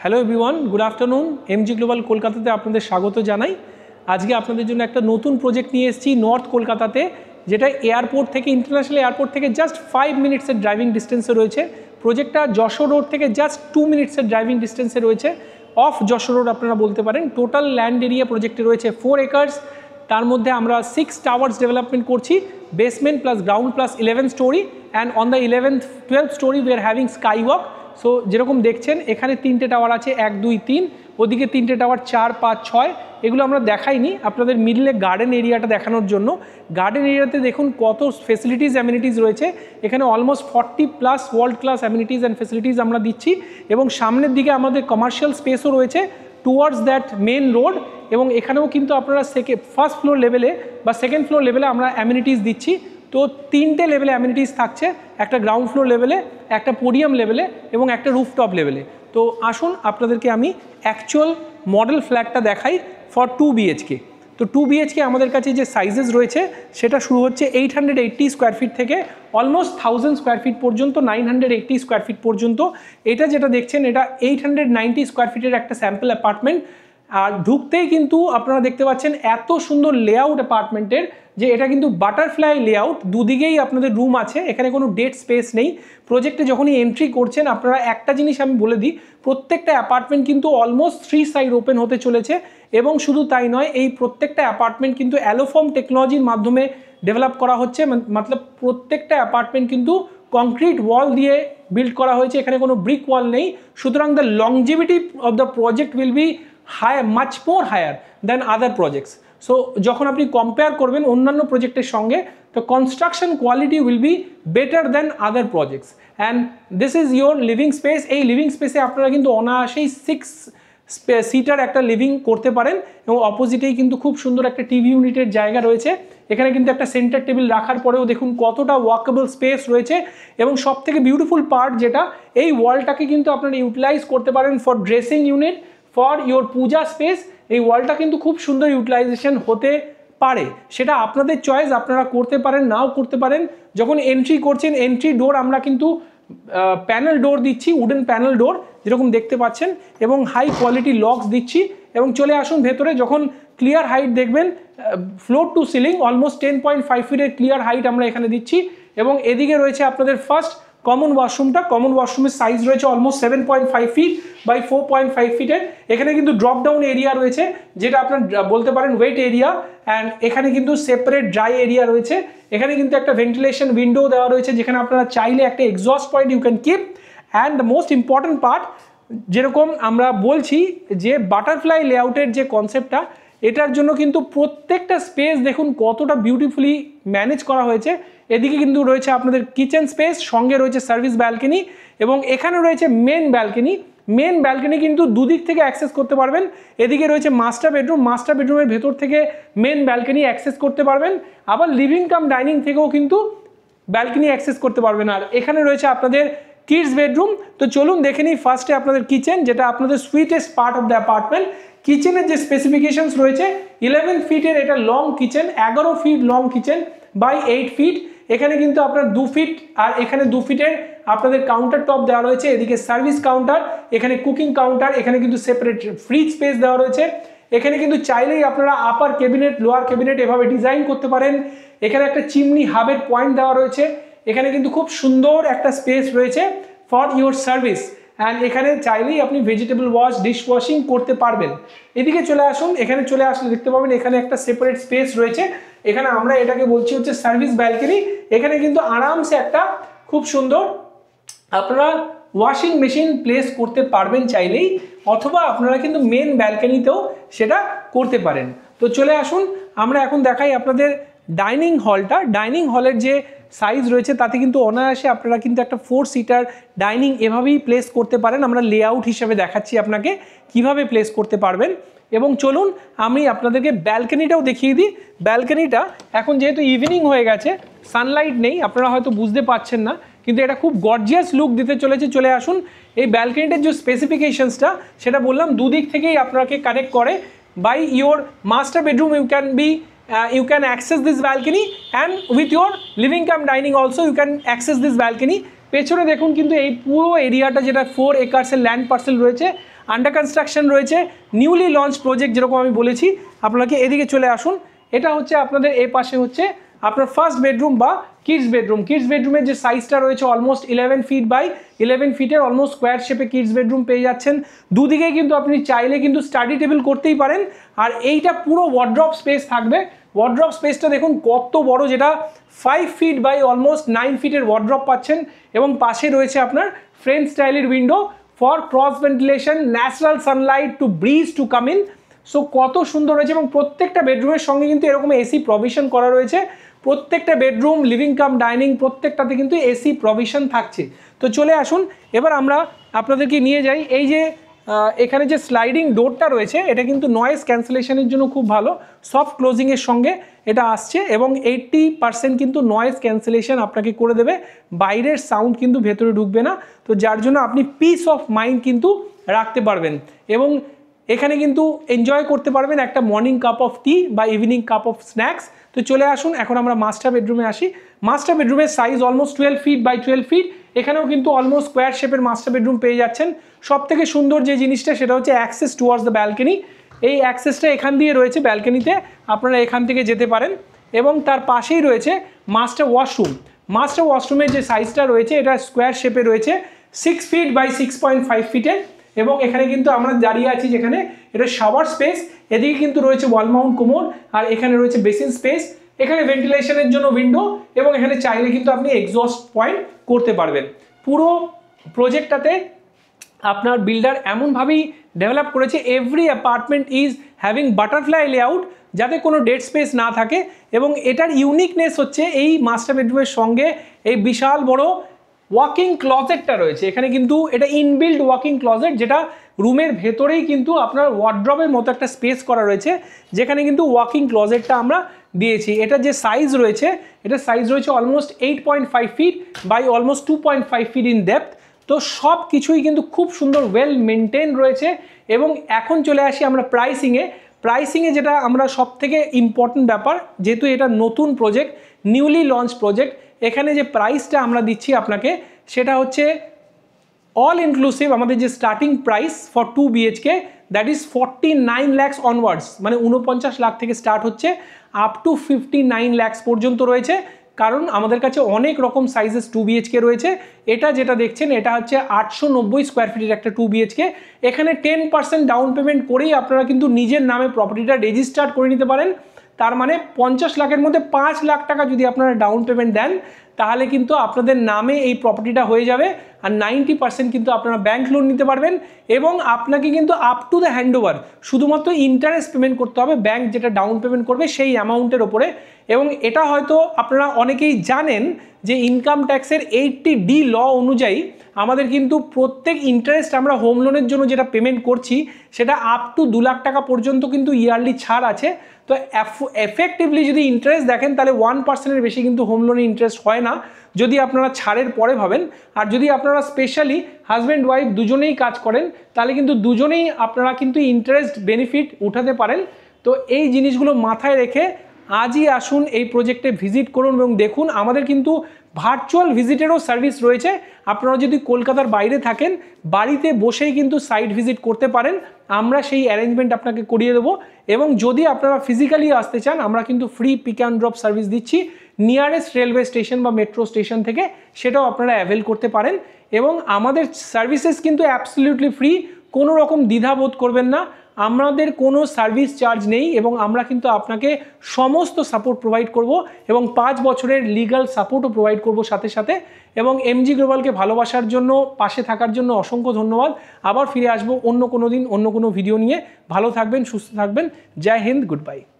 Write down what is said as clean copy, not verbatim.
Hello everyone, good afternoon. MG global কলকাতাতে আপনাদের স্বাগত জানাই। আজকে আপনাদের জন্য একটা নতুন প্রজেক্ট নিয়ে এসেছি নর্থ কলকাতাতে, যেটা এয়ারপোর্ট থেকে, ইন্টারন্যাশনাল এয়ারপোর্ট থেকে জাস্ট 5 মিনিটসের ড্রাইভিং ডিস্টেন্সে রয়েছে। প্রজেক্টটা যশোর রোড থেকে জাস্ট 2 মিনিটসের ড্রাইভিং ডিস্টেন্সে রয়েছে। অফ যশোর রোড আপনারা বলতে পারেন। টোটাল ল্যান্ড এরিয়া প্রজেক্টে রয়েছে 4 একর্স। তার মধ্যে আমরা 6 টাওয়ার্স ডেভেলপমেন্ট করছি, basement plus ground plus 11 story, and on the 12th story we are having sky walk. So যেরকম দেখছেন এখানে 3টে টাওয়ার আছে, 1, 2, 3, ওদিকে 3টে টাওয়ার 4, 5, 6। এগুলো আমরা দেখাইনি, আপনাদের মিডলে গার্ডেন এরিয়াটা দেখানোর জন্য। গার্ডেন এরিয়াতে দেখুন কত ফেসিলিটিস অ্যামিনিটিস রয়েছে। এখানে almost 40+ world class amenities and facilities আমরা দিচ্ছি, এবং সামনের দিকে আমাদের কমার্শিয়াল স্পেসও রয়েছে টুয়ার্ডস দ্যাট মেন রোড। এবং এখানেও কিন্তু আপনারা ফার্স্ট ফ্লোর লেভেলে বা সেকেন্ড ফ্লোর লেভেলে আমরা অ্যামিনিটিস দিচ্ছি। তো 3টে লেভেলে অ্যামিনিটিস থাকছে, একটা গ্রাউন্ড ফ্লোর লেভেলে, একটা পোডিয়াম লেভেলে এবং একটা রুফটপ লেভেলে। তো আসুন আপনাদেরকে আমি অ্যাকচুয়াল মডেল ফ্ল্যাটটা দেখাই ফর 2 BHK। তো 2 BHK আমাদের কাছে যে সাইজেস রয়েছে সেটা শুরু হচ্ছে 880 স্কোয়ার ফিট থেকে অলমোস্ট 1000 স্কোয়ার ফিট পর্যন্ত, 980 স্কোয়ার ফিট পর্যন্ত। এটা যেটা দেখছেন এটা 890 স্কোয়ার ফিটের একটা স্যাম্পল অ্যাপার্টমেন্ট। আর ঢুকতেই কিন্তু আপনারা দেখতে পাচ্ছেন এত সুন্দর লেআউট অ্যাপার্টমেন্টের, যে এটা কিন্তু বাটারফ্লাই লেআউট। দুদিকেই আপনাদের রুম আছে, এখানে কোনো ডেড স্পেস নেই। প্রজেক্টে যখনই এন্ট্রি করছেন আপনারা একটা জিনিস আমি বলে দিই, প্রত্যেকটা অ্যাপার্টমেন্ট কিন্তু অলমোস্ট 3 সাইড ওপেন হতে চলেছে। এবং শুধু তাই নয়, এই প্রত্যেকটা অ্যাপার্টমেন্ট কিন্তু অ্যালোফর্ম টেকনোলজির মাধ্যমে ডেভেলপ করা হচ্ছে। মতলব প্রত্যেকটা অ্যাপার্টমেন্ট কিন্তু কংক্রিট ওয়াল দিয়ে বিল্ড করা হয়েছে, এখানে কোনো ব্রিক ওয়াল নেই। সুতরাং the longevity of the project will be higher, much more higher than other projects. So যখন আপনি কম্পেয়ার করবেন অন্যান্য প্রজেক্টের সঙ্গে, তো construction quality will be better than other projects. And this is your living space. এই লিভিং স্পেসে আপনারা কিন্তু অনায়াসেই 6 সিটার একটা লিভিং করতে পারেন। এবং অপোজিটেই কিন্তু খুব সুন্দর একটা টিভি ইউনিটের জায়গা রয়েছে। এখানে কিন্তু একটা সেন্টার টেবিল রাখার পরেও দেখুন কতটা ওয়াকেবল স্পেস রয়েছে। এবং সব থেকে বিউটিফুল পার্ট যেটা, এই ওয়ালটাকে কিন্তু আপনারা ইউটিলাইজ করতে পারেন for dressing unit, for your Puja space. এই ওয়ালটা কিন্তু খুব সুন্দর ইউটিলাইজেশন হতে পারে, সেটা আপনাদের চয়েস, আপনারা করতে পারেন নাও করতে পারেন। যখন এন্ট্রি করছেন, এন্ট্রি ডোর আমরা কিন্তু প্যানেল ডোর দিচ্ছি, উডেন প্যানেল ডোর যেরকম দেখতে পাচ্ছেন, এবং হাই কোয়ালিটি লকস দিচ্ছি। এবং চলে আসুন ভেতরে, যখন ক্লিয়ার হাইট দেখবেন ফ্লোর টু সিলিং অলমোস্ট 10.5 ফিটের ক্লিয়ার হাইট আমরা এখানে দিচ্ছি। এবং এদিকে রয়েছে আপনাদের ফার্স্ট কমন ওয়াশরুমটা। কমন ওয়াশরুমের সাইজ রয়েছে অলমোস্ট 7.5 ফিট বাই 4.5 ফিটের। এখানে কিন্তু ড্রপ ডাউন এরিয়া রয়েছে, যেটা আপনার বলতে পারেন ওয়েট এরিয়া। অ্যান্ড এখানে কিন্তু সেপারেট ড্রাই এরিয়া রয়েছে। এখানে কিন্তু একটা ভেন্টিলেশন উইন্ডো দেওয়া রয়েছে, যেখানে আপনারা চাইলে একটা exhaust point you can keep. And the most important part, যেরকম আমরা বলছি যে বাটারফ্লাই লেআউটের যে কনসেপ্টটা, এটার জন্য কিন্তু প্রত্যেকটা স্পেস দেখুন কতটা বিউটিফুলি ম্যানেজ করা হয়েছে। এদিকে কিন্তু রয়েছে আপনাদের কিচেন স্পেস, সঙ্গে রয়েছে সার্ভিস ব্যালকনি, এবং এখানে রয়েছে মেন ব্যালকনি। মেন ব্যালকনি কিন্তু দুদিক থেকে অ্যাক্সেস করতে পারবেন। এদিকে রয়েছে মাস্টার বেডরুম, মাস্টার বেডরুমের ভেতর থেকে মেন ব্যালকনি অ্যাক্সেস করতে পারবেন। আবার লিভিং কাম ডাইনিং থেকেও কিন্তু ব্যালকনি অ্যাক্সেস করতে পারবেন। আর এখানে রয়েছে আপনাদের কিডস বেডরুম। তো চলুন দেখে নিই ফার্স্টে আপনাদের কিচেন, যেটা আপনাদের sweetest part of the apartment. কিচেনের যে স্পেসিফিকেশনস রয়েছে, 11 ফিটের এটা long kitchen, 11 feet long kitchen by 8 feet. এখানে কিন্তু আপনার 2 ফিট আর এখানে 2 ফিটের আপনাদের কাউন্টার টপ দেওয়া রয়েছে। এদিকে সার্ভিস কাউন্টার, এখানে কুকিং কাউন্টার, এখানে কিন্তু সেপারেট ফ্রিজ স্পেস দেওয়া রয়েছে। এখানে কিন্তু চাইলেই আপনারা আপার ক্যাবিনেট, লোয়ার ক্যাবিনেট এভাবে ডিজাইন করতে পারেন। এখানে একটা চিমনি হাবের পয়েন্ট দেওয়া রয়েছে। এখানে কিন্তু খুব সুন্দর একটা স্পেস রয়েছে ফর ইউর সার্ভিস। অ্যান্ড এখানে চাইলেই আপনি ভেজিটেবল ওয়াশ, ডিশ ওয়াশিং করতে পারবেন। এদিকে চলে আসুন, এখানে চলে আসলে দেখতে পাবেন এখানে একটা সেপারেট স্পেস রয়েছে। এখানে আমরা এটাকে বলছি হচ্ছে সার্ভিস ব্যালকনি। এখানে কিন্তু আরামসে একটা খুব সুন্দর আপনারা ওয়াশিং মেশিন প্লেস করতে পারবেন চাইলেই, অথবা আপনারা কিন্তু মেন ব্যালকনিতেও সেটা করতে পারেন। তো চলে আসুন, আমরা এখন দেখাই আপনাদের ডাইনিং হলটা। ডাইনিং হলের যে সাইজ রয়েছে তাতে কিন্তু অনায়াসে আপনারা কিন্তু একটা 4 সিটার ডাইনিং এভাবেই প্লেস করতে পারেন। আমরা লেআউট হিসেবে দেখাচ্ছি আপনাকে কিভাবে প্লেস করতে পারবেন। এবং চলুন আমি আপনাদেরকে ব্যালকনিটাও দেখিয়ে দিই। ব্যালকনিটা এখন যেহেতু ইভিনিং হয়ে গেছে, সানলাইট নেই, আপনারা হয়তো বুঝতে পারছেন না, কিন্তু এটা খুব গর্জিয়াস লুক দিতে চলেছে। চলে আসুন, এই ব্যালকনিটার যে স্পেসিফিকেশনসটা সেটা বললাম দুদিক থেকেই আপনাকে কানেক্ট করে। By your master bedroom you can access this balcony, and with your living cum dining also you can access this balcony। পেছনে দেখুন কিন্তু এই পুরো এরিয়াটা, যেটা 4 একর্সের ল্যান্ড পার্সেল রয়েছে, আন্ডার কনস্ট্রাকশন রয়েছে, নিউলি লঞ্চ প্রজেক্ট যেরকম আমি বলেছি। আপনাকে এদিকে চলে আসুন, এটা হচ্ছে আপনাদের এই পাশে হচ্ছে আপনার ফার্স্ট বেডরুম বা কিডস বেডরুম। কিডস বেডরুমের যে সাইজটা রয়েছে অলমোস্ট 11 ফিট বাই 11 ফিটের অলমোস্ট স্কোয়ার শেপে কিডস বেডরুম পেয়ে যাচ্ছেন। দুদিকে কিন্তু আপনি চাইলে কিন্তু স্টাডি টেবিল করতেই পারেন। আর এইটা পুরো ওয়ার্ড্রপ স্পেস থাকবে। ওয়ার্ড্রপ স্পেসটা দেখুন কত বড়, যেটা 5 ফিট বাই অলমোস্ট 9 ফিটের ওয়ার্ড্রপ পাচ্ছেন। এবং পাশে রয়েছে আপনার ফ্রেঞ্চ স্টাইলের window for cross ventilation, natural sunlight to breeze to come in. So কত সুন্দর হয়েছে। এবং প্রত্যেকটা বেডরুমের সঙ্গে কিন্তু এরকম এসি প্রভিশন করা রয়েছে। প্রত্যেকটা বেডরুম, লিভিং কাম ডাইনিং প্রত্যেকটাতে কিন্তু এসি প্রভিশন থাকছে। তো চলে আসুন, এবার আমরা আপনাদেরকে নিয়ে যাই। এই যে এখানে যে স্লাইডিং ডোরটা রয়েছে, এটা কিন্তু নয়েজ ক্যান্সেলেশনের জন্য খুব ভালো, সফট ক্লোজিংয়ের সঙ্গে এটা আসছে এবং 80% কিন্তু নয়েজ ক্যান্সেলেশন আপনাকে করে দেবে, বাইরের সাউন্ড কিন্তু ভেতরে ঢুকবে না। তো যার জন্য আপনি পিস অফ মাইন্ড কিন্তু রাখতে পারবেন এবং এখানে কিন্তু এনজয় করতে পারবেন একটা মর্নিং কাপ অফ টি বা ইভিনিং কাপ অফ স্ন্যাক্স। তো চলে আসুন, এখন আমরা মাস্টার বেডরুমে আসি। মাস্টার বেডরুমের size almost 12 feet by 12 feet. এখানেও কিন্তু অলমোস্ট স্কোয়ার শেপের মাস্টার বেডরুম পেয়ে যাচ্ছেন। সব থেকে সুন্দর যে জিনিসটা সেটা হচ্ছে অ্যাক্সেস টুয়ার্ডস দ্য ব্যালকনি। এই অ্যাক্সেসটা এখান দিয়ে রয়েছে ব্যালকনিতে, আপনারা এখান থেকে যেতে পারেন। এবং তার পাশেই রয়েছে মাস্টার ওয়াশরুম। মাস্টার ওয়াশরুমের যে সাইজটা রয়েছে এটা স্কোয়ার শেপে রয়েছে, 6 ফিট বাই 6.5 ফিটের। এবং এখানে কিন্তু আমরা দাঁড়িয়ে আছি যেখানে, এটা শাওয়ার স্পেস। এদিকে কিন্তু রয়েছে ওয়াল মাউন্ট কোমোড, আর এখানে রয়েছে বেসিন স্পেস। এখানে ভেন্টিলেশনের জন্য উইন্ডো এবং এখানে চাইলে কিন্তু আপনি এক্সস্ট পয়েন্ট করতে পারবেন। পুরো প্রজেক্টটাতে আপনার বিল্ডার এমনভাবেই ডেভেলপ করেছে, every apartment is having butterfly layout, যাতে কোনো ডেড স্পেস না থাকে। এবং এটার ইউনিকনেস হচ্ছে এই মাস্টার বেডরুমের সঙ্গে এই বিশাল বড় ওয়াকিং ক্লজেটটা রয়েছে। এখানে কিন্তু এটা ইনবিল্ড ওয়াকিং ক্লজেট, যেটা রুমের ভেতরেই কিন্তু আপনার ওয়ার্ড্রবের মতো একটা স্পেস করা রয়েছে, যেখানে কিন্তু ওয়াকিং ক্লজেটটা আমরা দিয়েছি। এটা যে সাইজ রয়েছে, এটা সাইজ রয়েছে almost 8.5 feet by almost 2.5 feet in depth. তো সব কিছুই কিন্তু খুব সুন্দর ওয়েল মেনটেন রয়েছে। এবং এখন চলে আসি আমরা প্রাইসিংয়ে যেটা আমরা সব থেকে ইম্পর্টেন্ট ব্যাপার, যেহেতু এটা নতুন প্রজেক্ট, নিউলি লঞ্চ প্রজেক্ট, এখানে যে প্রাইসটা আমরা দিচ্ছি আপনাকে সেটা হচ্ছে অল ইনক্লুসিভ। আমাদের যে starting price for 2 BHK that is 49 lakhs onwards, মানে 49 লাখ থেকে স্টার্ট হচ্ছে, আপ টু 59 lakhs পর্যন্ত রয়েছে। কারণ আমাদের কাছে অনেক রকম সাইজেস 2 BHK রয়েছে। এটা যেটা দেখছেন এটা হচ্ছে 890 স্কোয়ার ফিটের একটা 2 BHK। এখানে 10% ডাউন পেমেন্ট করেই আপনারা কিন্তু নিজের নামে প্রপার্টিটা রেজিস্টার করে নিতে পারেন। তার মানে 50 লাখের মধ্যে 5 লাখ টাকা যদি আপনারা ডাউন পেমেন্ট দেন, তাহলে কিন্তু আপনাদের নামে এই প্রপার্টিটা হয়ে যাবে। আর 90% কিন্তু আপনারা ব্যাংক লোন নিতে পারবেন। এবং আপনাকে কিন্তু আপ টু দ্য হ্যান্ডওভার শুধুমাত্র ইন্টারেস্ট পেমেন্ট করতে হবে, ব্যাংক যেটা ডাউন পেমেন্ট করবে সেই অ্যামাউন্টের ওপরে। এবং এটা হয়তো আপনারা অনেকেই জানেন যে ইনকাম ট্যাক্সের 80D ল অনুযায়ী আমাদের কিন্তু প্রত্যেক ইন্টারেস্ট আমরা হোম লোনের জন্য যেটা পেমেন্ট করছি সেটা আপ টু 2 লাখ টাকা পর্যন্ত কিন্তু ইয়ারলি ছাড় আছে। তো এফেক্টিভলি যদি ইন্টারেস্ট দেখেন তাহলে 1%-এর বেশি কিন্তু হোম লোনে ইন্টারেস্ট হয় না, যদি আপনারা ছাড়ের পরে ভাবেন। আর যদি আপনারা স্পেশালি হাজব্যান্ড ওয়াইফ দুজনেই কাজ করেন, তাহলে কিন্তু দুজনেই আপনারা কিন্তু ইন্টারেস্ট বেনিফিট উঠাতে পারেন। তো এই জিনিসগুলো মাথায় রেখে আজই আসুন, এই প্রজেক্টে ভিজিট করুন এবং দেখুন। আমাদের কিন্তু ভার্চুয়াল ভিজিটেরও সার্ভিস রয়েছে। আপনারা যদি কলকাতার বাইরে থাকেন, বাড়িতে বসেই কিন্তু সাইট ভিজিট করতে পারেন, আমরা সেই অ্যারেঞ্জমেন্ট আপনাকে করিয়ে দেবো। এবং যদি আপনারা ফিজিক্যালি আসতে চান, আমরা কিন্তু free pick and drop service দিচ্ছি নিয়ারেস্ট রেলওয়ে স্টেশন বা মেট্রো স্টেশন থেকে, সেটাও আপনারা অ্যাভেল করতে পারেন। এবং আমাদের সার্ভিসেস কিন্তু অ্যাবসলিউটলি ফ্রি, কোনো রকম দ্বিধাবোধ করবেন না। আমাদের কোনো সার্ভিস চার্জ নেই এবং আমরা কিন্তু আপনাকে সমস্ত সাপোর্ট প্রোভাইড করব এবং 5 বছরের লিগ্যাল সাপোর্টও প্রোভাইড করব সাথে সাথে। এবং এমজি গ্লোবালকে ভালোবাসার জন্য, পাশে থাকার জন্য অসংখ্য ধন্যবাদ। আবার ফিরে আসবো অন্য কোনো দিন অন্য কোনো ভিডিও নিয়ে। ভালো থাকবেন, সুস্থ থাকবেন। জয় হিন্দ, গুড বাই।